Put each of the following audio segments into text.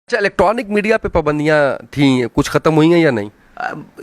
अच्छा, electronic media पे पाबंदियां थी, कुछ ख़त्म हुई हैं या नहीं?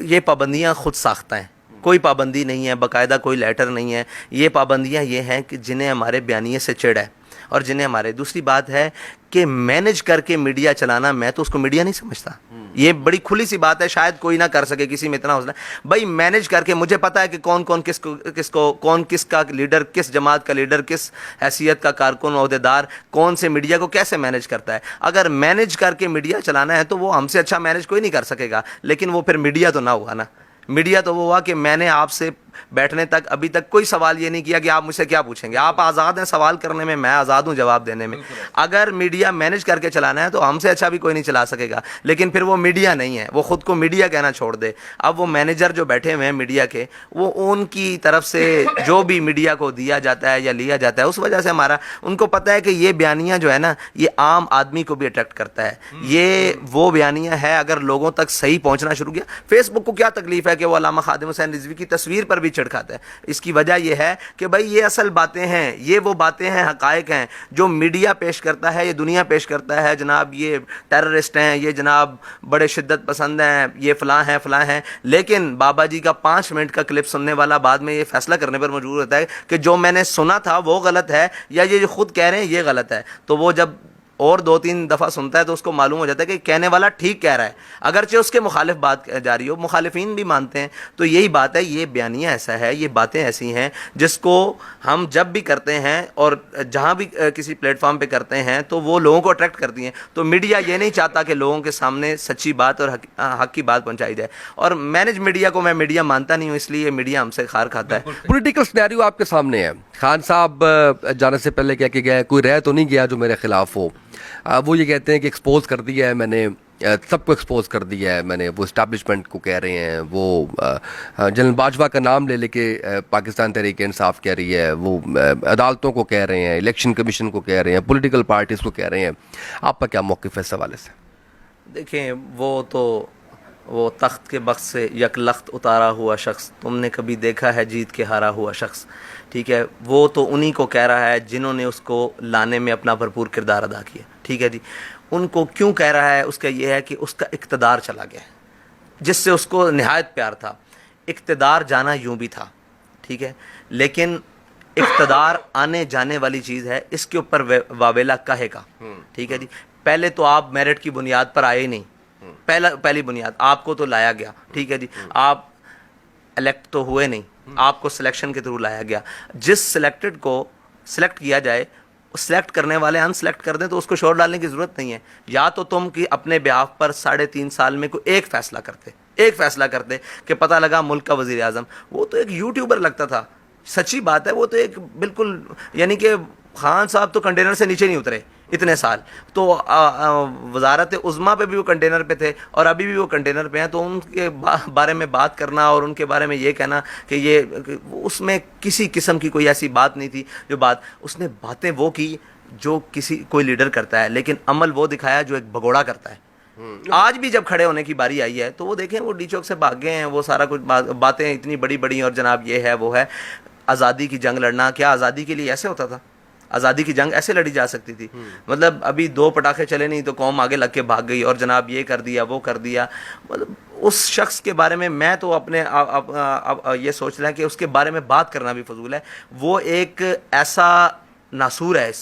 ये पाबंदियां खुद साख्ता हैं, कोई पाबंदी नहीं है, बाकायदा कोई लेटर नहीं है। ये पाबंदियां ये हैं कि जिन्हें हमारे बयानिए से चिढ़ है और जिन्हें हमारे, दूसरी बात है कि मैनेज करके मीडिया चलाना, मैं तो उसको मीडिया नहीं समझता। ये बड़ी खुली सी बात है, शायद कोई ना कर सके, किसी में इतना हौसला। भाई मैनेज करके, मुझे पता है कि कौन कौन कौन किसका लीडर, किस जमात का लीडर, किस हैसियत का कारकुन ओहदेदार कौन से मीडिया को कैसे मैनेज करता है। अगर मैनेज करके मीडिया चलाना है तो वो हमसे अच्छा मैनेज कोई नहीं कर सकेगा, लेकिन वो फिर मीडिया तो ना हुआ ना। मीडिया तो वो हुआ कि मैंने आपसे बैठने तक अभी तक कोई सवाल ये नहीं किया कि आप मुझसे क्या पूछेंगे। आप आज़ाद हैं सवाल करने में, मैं आज़ाद हूं जवाब देने में। अगर मीडिया मैनेज करके चलाना है तो हमसे अच्छा भी कोई नहीं चला सकेगा, लेकिन फिर वो मीडिया नहीं है, वो खुद को मीडिया कहना छोड़ दे। अब वो मैनेजर जो बैठे हुए हैं मीडिया के, वो उनकी तरफ से जो भी मीडिया को दिया जाता है या लिया जाता है, उस वजह से हमारा, उनको पता है कि ये बयानियाँ जो है ना, ये आम आदमी को भी अट्रैक्ट करता है। ये वो बयानियाँ है, अगर लोगों तक सही पहुँचना शुरू किया। फेसबुक को क्या तकलीफ है कि वो अल्लामा खादिम हुसैन रिजवी की तस्वीर पर भी छिड़काता है। इसकी वजह यह है कि भाई ये असल बातें हैं, ये वो बातें हैं, हकायक हैं जो मीडिया पेश करता है, ये दुनिया पेश करता है। जनाब ये टेररिस्ट हैं, ये जनाब बड़े शिद्दत पसंद हैं, ये फ़लाँ हैं। लेकिन बाबा जी का 5 मिनट का क्लिप सुनने वाला बाद में ये फैसला करने पर मजबूर होता है कि जो मैंने सुना था वो गलत है, या ये जो खुद कह रहे हैं ये गलत है। तो वो जब और 2-3 दफ़ा सुनता है तो उसको मालूम हो जाता है कि कहने वाला ठीक कह रहा है, अगरचे उसके मुखालिफ बात जा रही हो। मुखालिफिन भी मानते हैं। तो यही बात है, ये बयानिया ऐसा है, ये बातें ऐसी हैं जिसको हम जब भी करते हैं और जहाँ भी किसी प्लेटफॉर्म पे करते हैं तो वो लोगों को अट्रैक्ट करती हैं। तो मीडिया ये नहीं चाहता कि लोगों के सामने सच्ची बात और हक की बात पहुँचाई जाए। और मैनेज मीडिया को मैं मीडिया मानता नहीं हूँ, इसलिए मीडिया हमसे खार खाता है। पॉलिटिकल सिनेरियो आपके सामने है। खान साहब जाने से पहले कह के गए, कोई रह तो नहीं गया जो मेरे खिलाफ हो। वो ये कहते हैं कि एक्सपोज कर दिया है मैंने, सबको एक्सपोज कर दिया है मैंने। वो इस्टेब्लिशमेंट को कह रहे हैं, वो जनरल बाजवा का नाम ले लेके पाकिस्तान तहरीक इंसाफ कह रही है, वो अदालतों को कह रहे हैं, इलेक्शन कमीशन को कह रहे हैं, पॉलिटिकल पार्टीज़ को कह रहे हैं। आपका क्या मौक़िफ़ है इस हवाले से? देखें, वो तख्त के बख्त से यकलख्त उतारा हुआ शख्स, तुमने कभी देखा है जीत के हारा हुआ शख्स, ठीक है, वो तो उन्हीं को कह रहा है जिन्होंने उसको लाने में अपना भरपूर किरदार अदा किया। ठीक है जी, उनको क्यों कह रहा है? उसका ये है कि उसका इक़्तिदार चला गया, जिससे उसको निहायत प्यार था। इक़्तिदार जाना यूं भी था, ठीक है, लेकिन इक़्तिदार आने जाने वाली चीज़ है, इसके ऊपर वावेला कहेगा। ठीक है जी, पहले तो आप मेरिट की बुनियाद पर आए ही नहीं। पहली बुनियाद, आपको तो लाया गया, ठीक है जी, आप इलेक्ट तो हुए नहीं, आपको सिलेक्शन के थ्रू लाया गया। जिस सिलेक्टेड को सिलेक्ट किया जाए, सिलेक्ट करने वाले अनसिलेक्ट कर दें तो उसको शोर डालने की ज़रूरत नहीं है। या तो तुम कि अपने बिहाफ पर 3.5 साल में कोई एक फ़ैसला करते कि पता लगा मुल्क का वज़ीर आज़म। वो तो एक यूट्यूबर लगता था, सच्ची बात है। वो तो एक बिल्कुल, यानी कि खान साहब तो कंटेनर से नीचे नहीं उतरे इतने साल। तो वजारत उज़्मा पे भी वो कंटेनर पे थे और अभी भी वो कंटेनर पे हैं। तो उनके बारे में बात करना और उनके बारे में ये कहना कि ये, उसमें किसी किस्म की कोई ऐसी बात नहीं थी। जो बात उसने, बातें वो की जो कोई लीडर करता है, लेकिन अमल वो दिखाया जो एक भगोड़ा करता है। आज भी जब खड़े होने की बारी आई है तो वो देखें, वो डी चौक से भाग गए हैं, वो सारा कुछ बातें इतनी बड़ी बड़ी, और जनाब ये है वो है। आज़ादी की जंग लड़ना, क्या आज़ादी के लिए ऐसे होता था? आज़ादी की जंग ऐसे लड़ी जा सकती थी? मतलब अभी 2 पटाखे चले नहीं तो कौम आगे लग के भाग गई और जनाब ये कर दिया वो कर दिया। मतलब उस शख्स के बारे में मैं तो अपने ये सोच रहा है कि उसके बारे में बात करना भी फजूल है। वो एक ऐसा नासूर है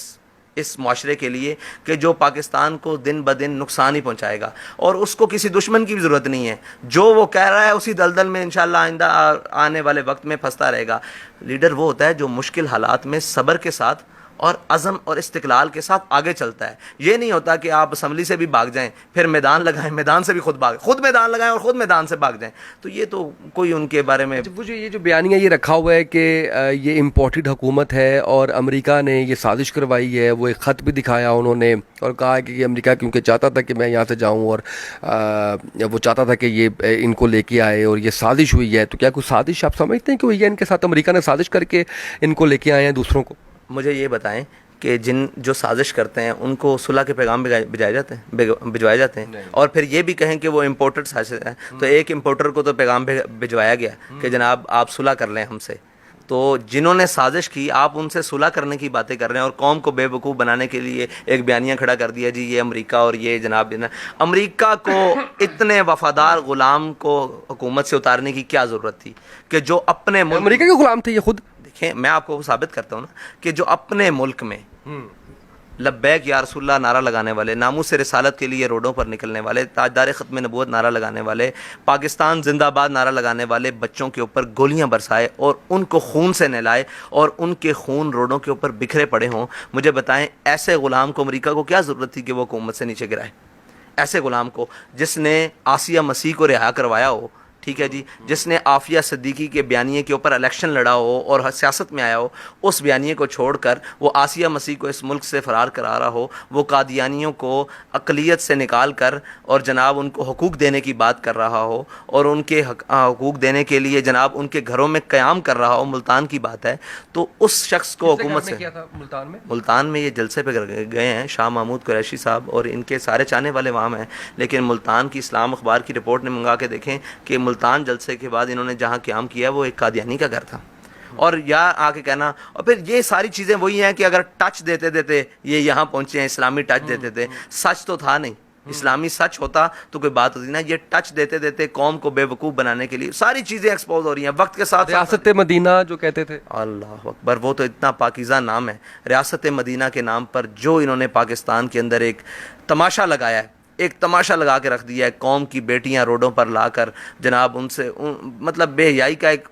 इस माशरे के लिए कि जो पाकिस्तान को दिन ब दिन नुकसान ही पहुंचाएगा, और उसको किसी दुश्मन की भी ज़रूरत नहीं है। जो वो कह रहा है उसी दलदल में इंशाअल्लाह आइंदा आने वाले वक्त में फंसता रहेगा। लीडर वो होता है जो मुश्किल हालात में सब्र के साथ और अज़म और इस्तिक़लाल के साथ आगे चलता है। ये नहीं होता कि आप असम्बली से भी भाग जाएं, फिर मैदान लगाएं, मैदान से भी खुद मैदान लगाएं और ख़ुद मैदान से भाग जाएं। तो ये तो कोई उनके बारे में, वो जो ये जो बयानिया ये रखा हुआ है कि ये इम्पोर्टेड हुकूमत है और अमेरिका ने ये साजिश करवाई है। वो एक ख़त भी दिखाया उन्होंने और कहा कि अमेरिका क्योंकि चाहता था कि मैं यहाँ से जाऊँ और वो चाहता था कि ये इनको लेके आए और ये साजिश हुई है। तो क्या कोई साजिश आप समझते हैं कि हुई है इनके साथ? अमेरिका ने साजिश करके इनको लेके आए हैं दूसरों को? मुझे ये बताएं कि जो साजिश करते हैं उनको सुलह के पैगाम भिजवाए जाते हैं और फिर ये भी कहें कि वो इम्पोर्टेड साजिश है। तो एक इम्पोर्टर को तो पैगाम भिजवाया गया कि जनाब आप सुलह कर लें हमसे। تو جنہوں نے سازش کی آپ ان سے صلح کرنے کی باتیں کر رہے ہیں اور قوم کو بے وقوف بنانے کے لیے ایک بیانیہ کھڑا کر دیا جی یہ امریکہ اور یہ جناب امریکہ کو اتنے وفادار غلام کو حکومت سے اتارنے کی کیا ضرورت تھی کہ جو اپنے ملک امریکہ کے غلام تھے یہ خود. دیکھیں میں آپ کو ثابت کرتا ہوں نا کہ جو اپنے ملک میں لبیک یا رسول اللہ نعرہ لگانے والے, ناموس رسالت کے لیے روڈوں پر نکلنے والے, تاجدار ختم نبوت نعرہ لگانے والے, پاکستان زندہ باد نعرہ لگانے والے بچوں کے اوپر گولیاں برسائے اور ان کو خون سے نہلائے اور ان کے خون روڈوں کے اوپر بکھرے پڑے ہوں, مجھے بتائیں ایسے غلام کو امریکہ کو کیا ضرورت تھی کہ وہ حکومت سے نیچے گرائے؟ ایسے غلام کو جس نے آسیہ مسیح کو رہا کروایا ہو, ٹھیک ہے جی, جس نے عافیہ صدیقی کے بیانیے کے اوپر الیکشن لڑا ہو اور سیاست میں آیا ہو, اس بیانیے کو چھوڑ کر وہ آسیہ مسیح کو اس ملک سے فرار کرا رہا ہو, وہ قادیانیوں کو اقلیت سے نکال کر اور جناب ان کو حقوق دینے کی بات کر رہا ہو اور ان کے حقوق دینے کے لیے جناب ان کے گھروں میں قیام کر رہا ہو, ملتان کی بات ہے, تو اس شخص کو حکومت سے ملتان میں یہ جلسے پہ گئے ہیں شاہ محمود قریشی صاحب اور ان کے سارے چاہنے والے وہاں ہیں, لیکن ملتان کی اسلام اخبار کی رپورٹ نے منگا کے دیکھیں کہ ملتان جلسے کے بعد انہوں نے جہاں قیام کیا وہ ایک قادیانی کا گھر تھا. اور یا آ کے کہنا, اور پھر یہ ساری چیزیں وہی ہیں کہ اگر ٹچ دیتے دیتے یہ یہاں پہنچے ہیں, اسلامی ٹچ دیتے تھے, سچ تو تھا نہیں, اسلامی سچ ہوتا تو کوئی بات ہوتی نا, یہ ٹچ دیتے دیتے قوم کو بے وقوف بنانے کے لیے ساری چیزیں ایکسپوز ہو رہی ہیں وقت کے ساتھ. ریاست مدینہ جو کہتے تھے, اللہ اکبر, وہ تو اتنا پاکیزہ نام ہے ریاست مدینہ کے نام پر, جو انہوں نے پاکستان کے اندر ایک تماشا لگایا ہے, ایک تماشا لگا کے رکھ دیا ہے, قوم کی بیٹیاں روڈوں پر لا کر جناب ان سے مطلب بے حیائی کا ایک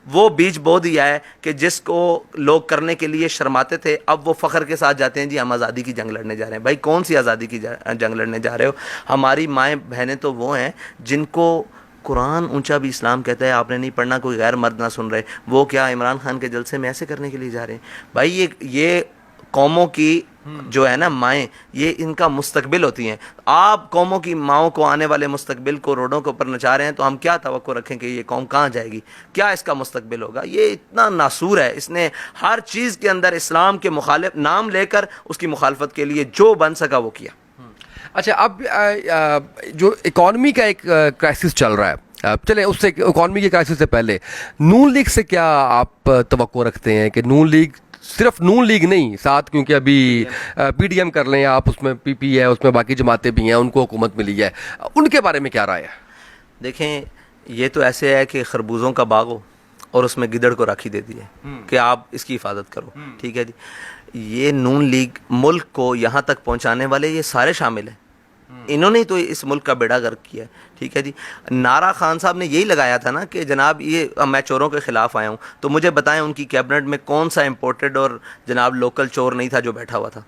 وہ بیج بو دیا ہے کہ جس کو لوگ کرنے کے لیے شرماتے تھے, اب وہ فخر کے ساتھ جاتے ہیں جی ہم آزادی کی جنگ لڑنے جا رہے ہیں. بھائی کون سی آزادی کی جنگ لڑنے جا رہے ہو؟ ہماری مائیں بہنیں تو وہ ہیں جن کو قرآن اونچا بھی اسلام کہتا ہے آپ نے نہیں پڑھنا, کوئی غیر مرد نہ سن رہے, وہ کیا عمران خان کے جلسے میں ایسے کرنے کے لیے جا رہے ہیں؟ بھائی یہ قوموں کی جو ہے نا مائیں, یہ ان کا مستقبل ہوتی ہیں. آپ قوموں کی ماؤں کو آنے والے مستقبل کو روڈوں کے اوپر نچا رہے ہیں, تو ہم کیا توقع رکھیں کہ یہ قوم کہاں جائے گی, کیا اس کا مستقبل ہوگا؟ یہ اتنا ناسور ہے, اس نے ہر چیز کے اندر اسلام کے مخالف نام لے کر اس کی مخالفت کے لیے جو بن سکا وہ کیا. اچھا اب جو اکانومی کا ایک کرائسس چل رہا ہے, چلے اس سے اکانومی کے کرائسس سے پہلے نون لیگ سے کیا آپ توقع رکھتے ہیں کہ نون لیگ, صرف نون لیگ نہیں ساتھ, کیونکہ ابھی پی ڈی ایم کر لیں آپ, اس میں پی پی ہے, اس میں باقی جماعتیں بھی ہیں, ان کو حکومت ملی ہے, ان کے بارے میں کیا رائے ہے؟ دیکھیں یہ تو ایسے ہے کہ خربوزوں کا باغ ہو اور اس میں گدڑ کو راکھی دے دی ہے کہ آپ اس کی حفاظت کرو, ٹھیک ہے جی. یہ نون لیگ ملک کو یہاں تک پہنچانے والے یہ سارے شامل ہیں, انہوں نے تو اس ملک کا بیڑا غرق کیا ہے, ٹھیک ہے جی. نعرہ خان صاحب نے یہی لگایا تھا نا کہ جناب یہ میں چوروں کے خلاف آیا ہوں, تو مجھے بتائیں ان کی کیبنٹ میں کون سا امپورٹڈ اور جناب لوکل چور نہیں تھا جو بیٹھا ہوا تھا,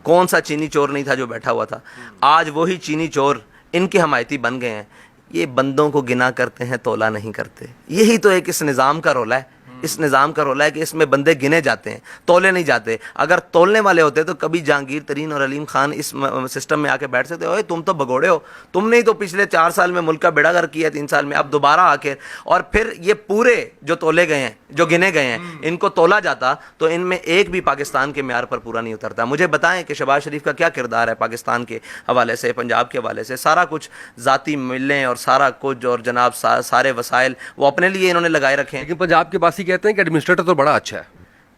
کون سا چینی چور نہیں تھا جو بیٹھا ہوا تھا. آج وہی چینی چور ان کے حمایتی بن گئے ہیں. یہ بندوں کو گنا کرتے ہیں, تولا نہیں کرتے. یہی تو ایک اس نظام کا رول ہے, اس نظام کا رول ہے کہ اس میں بندے گنے جاتے ہیں, تولے نہیں جاتے. اگر تولنے والے ہوتے تو کبھی جہانگیر ترین اور علیم خان اس سسٹم میں آ کے بیٹھ سکتے. اوے تم تو بگوڑے ہو, تم نے ہی تو پچھلے 4 سال میں ملک کا بیڑا غرق کیا, 3 سال میں, اب دوبارہ آ کے. اور پھر یہ پورے جو تولے گئے ہیں, جو گنے گئے ہیں, ان کو تولا جاتا تو ان میں ایک بھی پاکستان کے معیار پر پورا نہیں اترتا. مجھے بتائیں کہ شہباز شریف کا کیا کردار ہے پاکستان کے حوالے سے, پنجاب کے حوالے سے. سارا کچھ ذاتی ملیں اور سارا کچھ اور جناب سارے وسائل وہ اپنے لیے انہوں نے لگائے رکھے ہیں. لیکن پنجاب کے باسی کہتے ہیں کہ ایڈمنسٹریٹر تو بڑا اچھا ہے.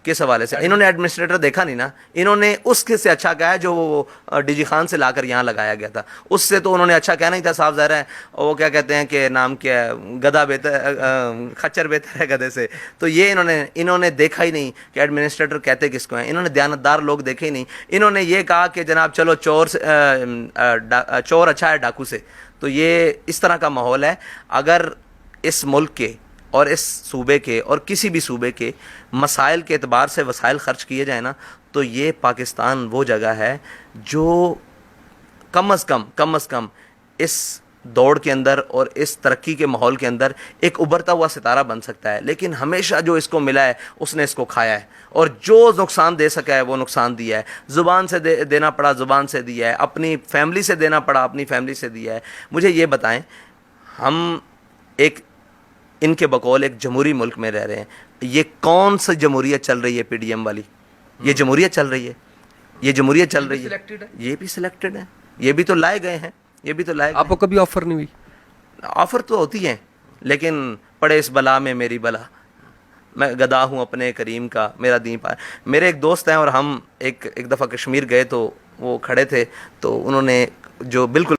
کس حوالے سے؟ انہوں نے ایڈمنسٹریٹر دیکھا نہیں نا, انہوں نے اس کے سے اچھا کہا ہے جو وہ ڈی جی خان سے لا کر یہاں لگایا گیا تھا, اس سے تو انہوں نے اچھا کہنا ہی تھا. صاف ظاہر ہے وہ کیا کہتے ہیں کہ نام کیا ہے, گدھا بہتر, خچر بہتر ہے گدھے سے. تو یہ انہوں نے دیکھا ہی نہیں کہ ایڈمنسٹریٹر کہتے کس کو ہیں. انہوں نے دیانتدار لوگ دیکھے ہی نہیں. انہوں نے یہ کہا کہ جناب چلو چور اچھا ہے ڈاکو سے. تو یہ اس طرح کا ماحول ہے. اگر اس ملک کے اور اس صوبے کے اور کسی بھی صوبے کے مسائل کے اعتبار سے وسائل خرچ کیے جائیں نا, تو یہ پاکستان وہ جگہ ہے جو کم از کم اس دوڑ کے اندر اور اس ترقی کے ماحول کے اندر ایک ابھرتا ہوا ستارہ بن سکتا ہے. لیکن ہمیشہ جو اس کو ملا ہے اس نے اس کو کھایا ہے, اور جو نقصان دے سکا ہے وہ نقصان دیا ہے. زبان سے دینا پڑا, زبان سے دیا ہے. اپنی فیملی سے دینا پڑا, اپنی فیملی سے دیا ہے. مجھے یہ بتائیں, ہم ایک ان کے بقول ایک جمہوری ملک میں رہ رہے ہیں. یہ کون سی جمہوریت چل رہی ہے پی ڈی ایم والی؟ یہ جمہوریت چل رہی ہے, یہ جمہوریت چل رہی ہے. یہ بھی سلیکٹڈ ہے, یہ بھی تو لائے گئے ہیں, یہ بھی تو لائے گئے. آپ کو کبھی آفر نہیں ہوئی؟ آفر تو ہوتی ہیں, لیکن پڑے اس بلا میں میری بلا, میں گدا ہوں اپنے کریم کا، میرا دین پار. میرے ایک دوست ہیں اور ہم ایک دفعہ کشمیر گئے تو وہ کھڑے تھے تو انہوں نے جو بالکل